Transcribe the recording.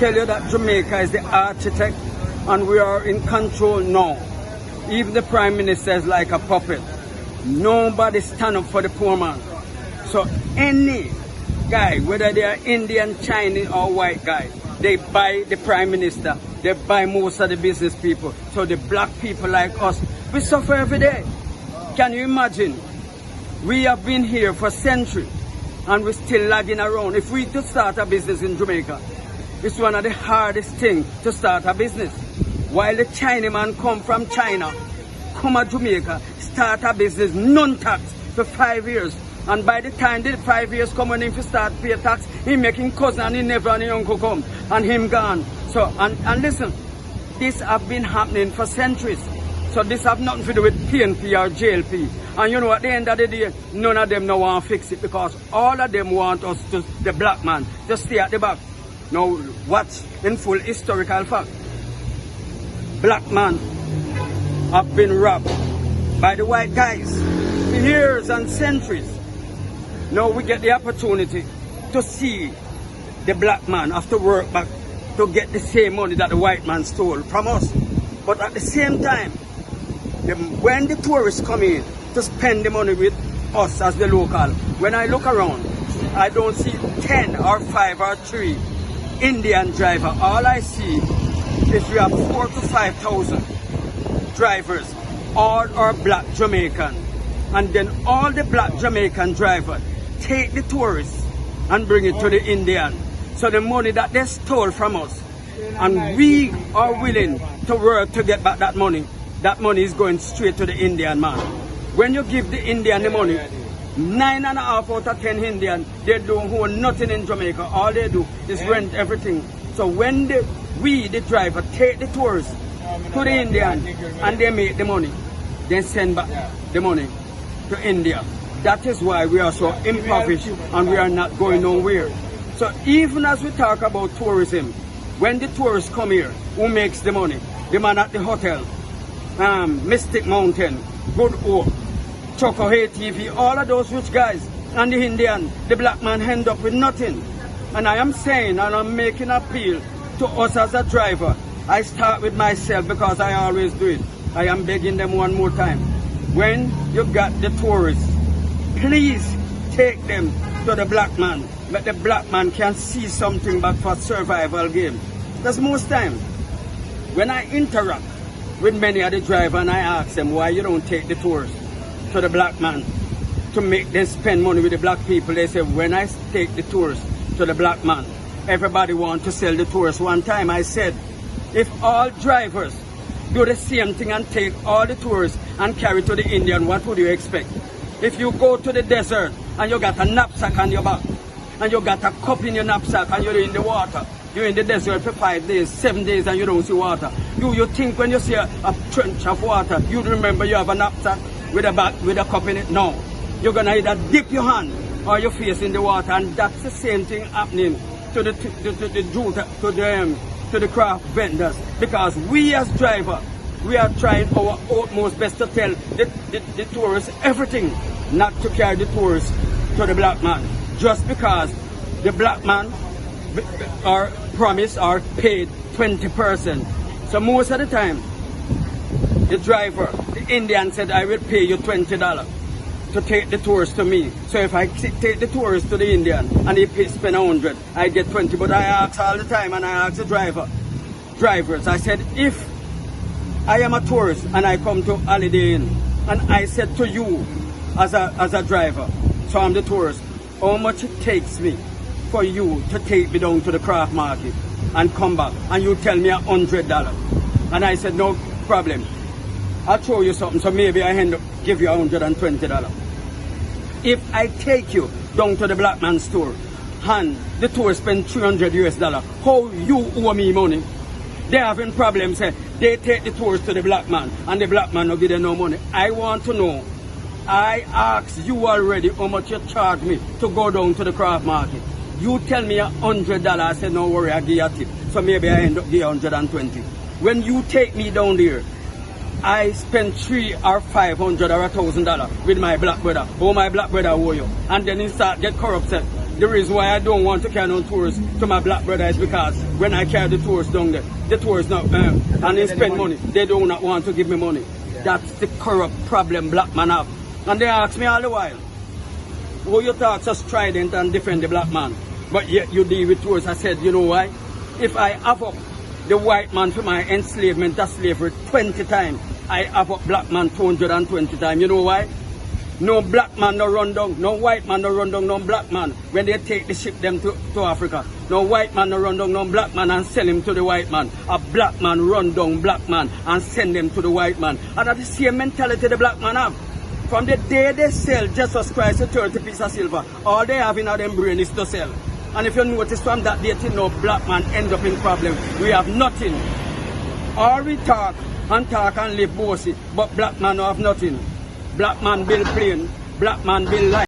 tell you that Jamaica is the architect and we are in control now. Even the Prime Minister is like a puppet. Nobody stand up for the poor man. So any guy, whether they are Indian, Chinese or white guy, they buy the Prime Minister, they buy most of the business people. So the black people like us, we suffer every day. Can you imagine? We have been here for centuries and we're still lagging around. If we to start a business in Jamaica, it's one of the hardest things to start a business. While the Chinaman come from China, come to Jamaica, start a business, non-tax for 5 years. And by the time the 5 years come, when him start pay tax, he making cousin and he never and he uncle come and him gone. So and listen, this have been happening for centuries. So this have nothing to do with PNP or JLP. And you know, at the end of the day, none of them no want to fix it because all of them want us to, the black man, to stay at the back. Now, what's in full historical fact? Black man have been robbed by the white guys for years and centuries. Now we get the opportunity to see the black man have to work back to get the same money that the white man stole from us. But at the same time, when the tourists come in to spend the money with us as the local, when I look around, I don't see 10 or 5 or 3 Indian driver. All I see is we have 4,000 to 5,000 drivers, all are black Jamaican. And then all the black Jamaican drivers take the tourists and bring it to the Indian. So the money that they stole from us, and we are willing to work to get back that money is going straight to the Indian man. When you give the Indian the money, 9.5 out of 10 Indian, they don't own nothing in Jamaica. All they do is rent everything. So when we, the driver, take the tourists to the Indian and they make the money, then send back the money to India. That is why we are so impoverished and we are not going nowhere. So even as we talk about tourism, when the tourists come here, who makes the money? The man at the hotel, Mystic Mountain, Good Hope, Choco TV, all of those rich guys, and the Indian, the black man end up with nothing. And I am saying, and I'm making an appeal to us as a driver. I start with myself because I always do it. I am begging them one more time. When you got the tourists, please take them to the black man. But the black man can see something back for survival game. Because most time, when I interact with many of the drivers and I ask them why you don't take the tourists to the black man to make them spend money with the black people, they say when I take the tourists to the black man, everybody want to sell the tourists. One time I said, if all drivers do the same thing and take all the tourists and carry to the Indian, what would you expect? If you go to the desert and you got a knapsack on your back and you got a cup in your knapsack and you're in the water, you're in the desert for 5 days, 7 days and you don't see water. You think when you see a trench of water, you remember you have a knapsack with a bag, with a cup in it? No. You're going to either dip your hand or your face in the water, and that's the same thing happening to the craft vendors. Because we as drivers, we are trying our utmost best to tell the tourists everything, not to carry the tourists to the black man. Just because the black man are promised or paid 20%. So most of the time, the driver, the Indian said, I will pay you $20 to take the tourists to me. So if I take the tourists to the Indian and he spend 100, I get 20. But I ask all the time, and I ask the drivers, I said, if I am a tourist and I come to Holiday Inn and I said to you as a driver, so I'm the tourist, how much it takes me for you to take me down to the craft market and come back, and you tell me $100. And I said, no problem. I'll throw you something, so maybe I end up give you $120. If I take you down to the black man's store and the tour spend $300 US, how you owe me money? They having problems, say they take the tourists to the black man and the black man no give them no money. I want to know, I asked you already how much you charge me to go down to the craft market. You tell me $100, I said no worry, I give you a tip. So maybe I end up giving 120. When you take me down there, I spend $300 or $500 or $1,000 with my black brother. Oh, my black brother owe you. And then he start get corrupted. The reason why I don't want to carry on tours to my black brother is because when I carry the tours down there, the tours not and they spend money. They do not want to give me money. That's the corrupt problem black man have. And they ask me all the while, who you talk so strident and defend the black man, but yet you deal with tours. I said, you know why? If I have up the white man for my enslavement or slavery 20 times, I have up black man 220 times. You know why? No black man no run down, no white man no run down, no black man when they take the ship them to Africa. No white man no run down, no black man and sell him to the white man. A black man run down black man and send them to the white man. And that's the same mentality the black man have. From the day they sell Jesus Christ a 30 piece of silver, all they have in their brain is to sell. And if you notice from that day till no black man end up in problem. We have nothing. All we talk and live bossy, but black man don't have nothing. Black man build plane, black man build life.